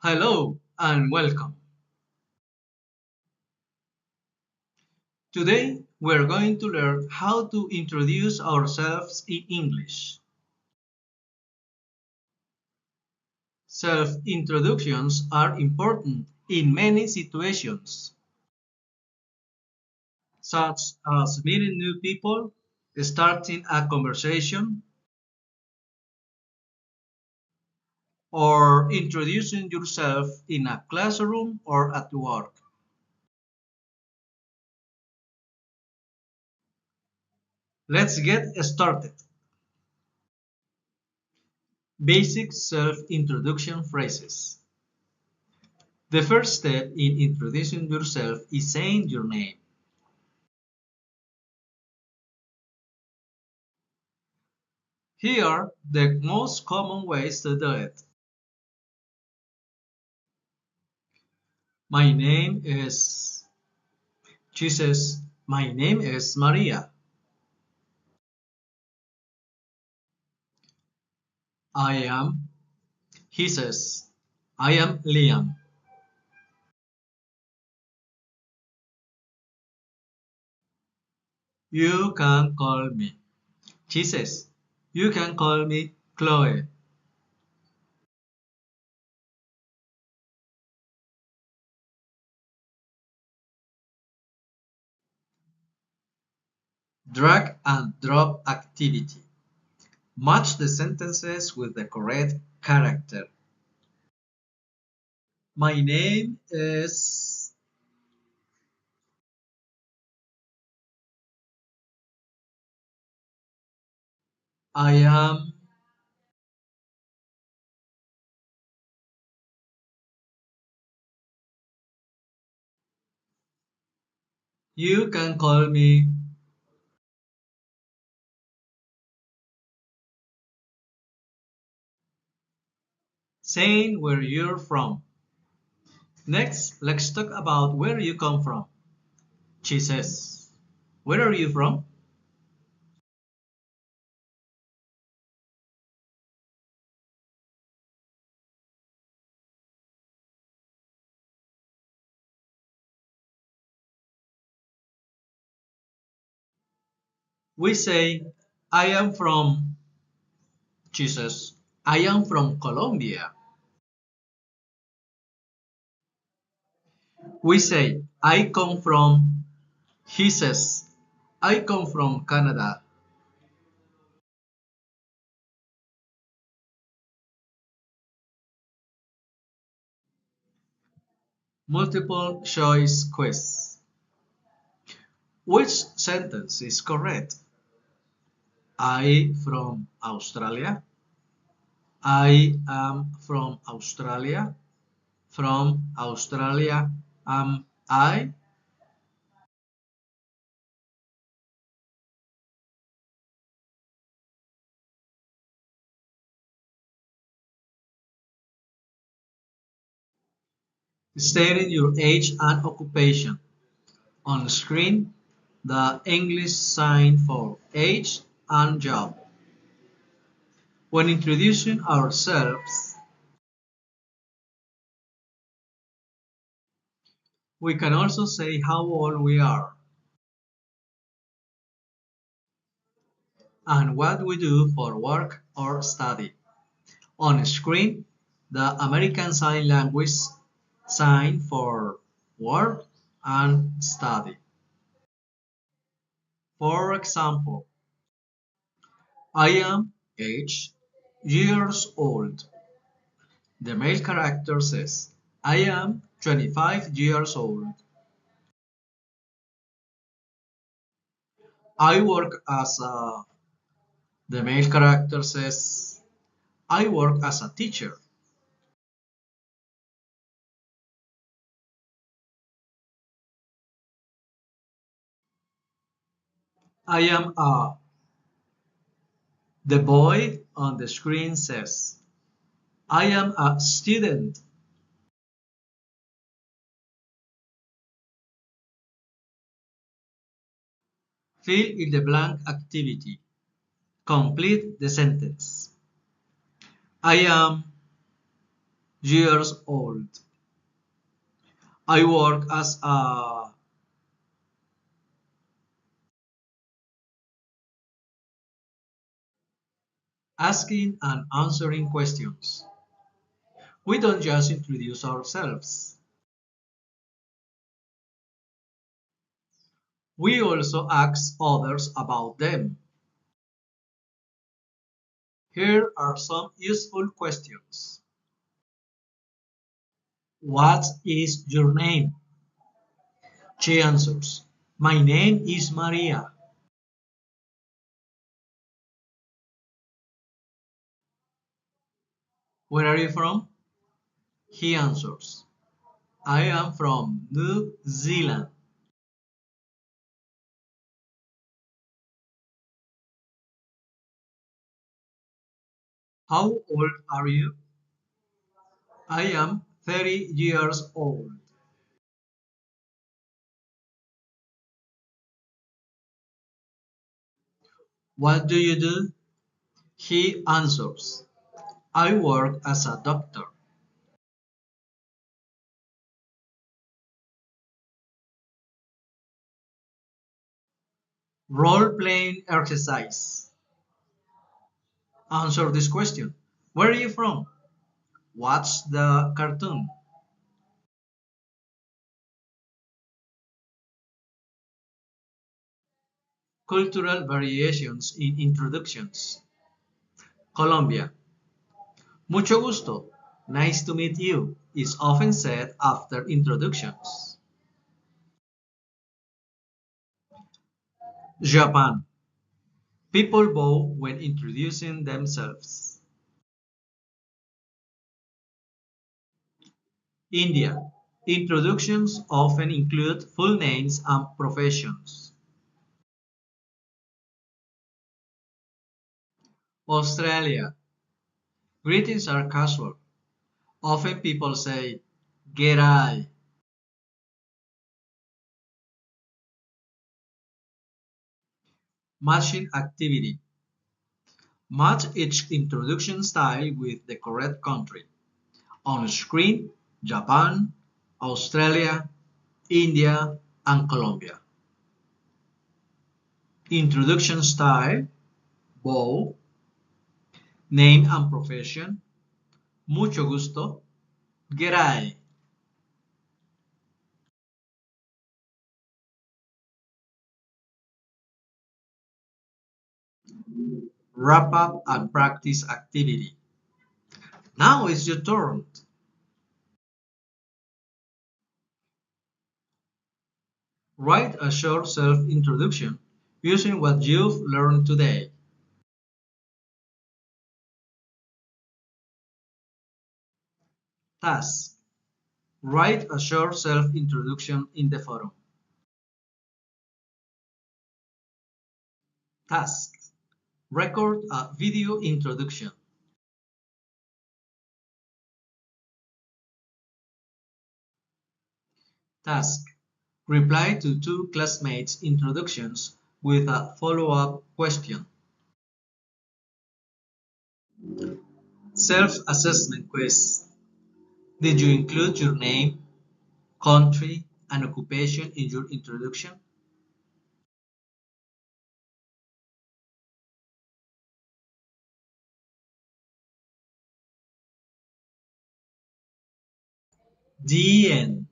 Hello and welcome. Today we're going to learn how to introduce ourselves in English. Self-introductions are important in many situations, such as meeting new people, starting a conversation, or introducing yourself in a classroom or at work. Let's get started. Basic self-introduction phrases. The first step in introducing yourself is saying your name. Here are the most common ways to do it. My name is, she says, my name is Maria. I am, he says, I am Liam. You can call me, she says, you can call me Chloe. Drag and drop activity. Match the sentences with the correct character. My name is, I am, you can call me. Saying where you're from. Next, let's talk about where you come from. She says, where are you from? We say, I am from, she says, I am from Colombia. We say, I come from, he says, I come from Canada. Multiple choice quiz. Which sentence is correct? I from Australia. I am from Australia. From Australia am I. Stating your age and occupation. On screen, the English sign for age and job. When introducing ourselves, we can also say how old we are and what we do for work or study. On screen, the American Sign Language sign for work and study. For example, I am age years old. The male character says, I am 25 years old. I work as a, the male character says, I work as a teacher. I am a, the boy on the screen says, I am a student. Fill in the blank activity. Complete the sentence. I am, years old. I work as a asking and answering questions. We don't just introduce ourselves. We also ask others about them. Here are some useful questions. What is your name? She answers, my name is Maria. Where are you from? He answers, I am from New Zealand. How old are you? I am 30 years old. What do you do? He answers, I work as a doctor. Role-playing exercise. Answer this question. Where are you from? What's the cartoon? Cultural variations in introductions. Colombia. Mucho gusto. Nice to meet you is often said after introductions. Japan. People bow when introducing themselves. India. Introductions often include full names and professions. Australia. Greetings are casual. Often people say, G'day. Matching activity. Match each introduction style with the correct country. On screen, Japan, Australia, India, and Colombia. Introduction style, bow, name and profession, mucho gusto, G'day. Wrap up and practice activity. Now it's your turn. Write a short self-introduction using what you've learned today. Task. Write a short self-introduction in the forum. Task. Record a video introduction. Task. Reply to two classmates' introductions with a follow-up question. Self-assessment quiz. Did you include your name, country, and occupation in your introduction? The end.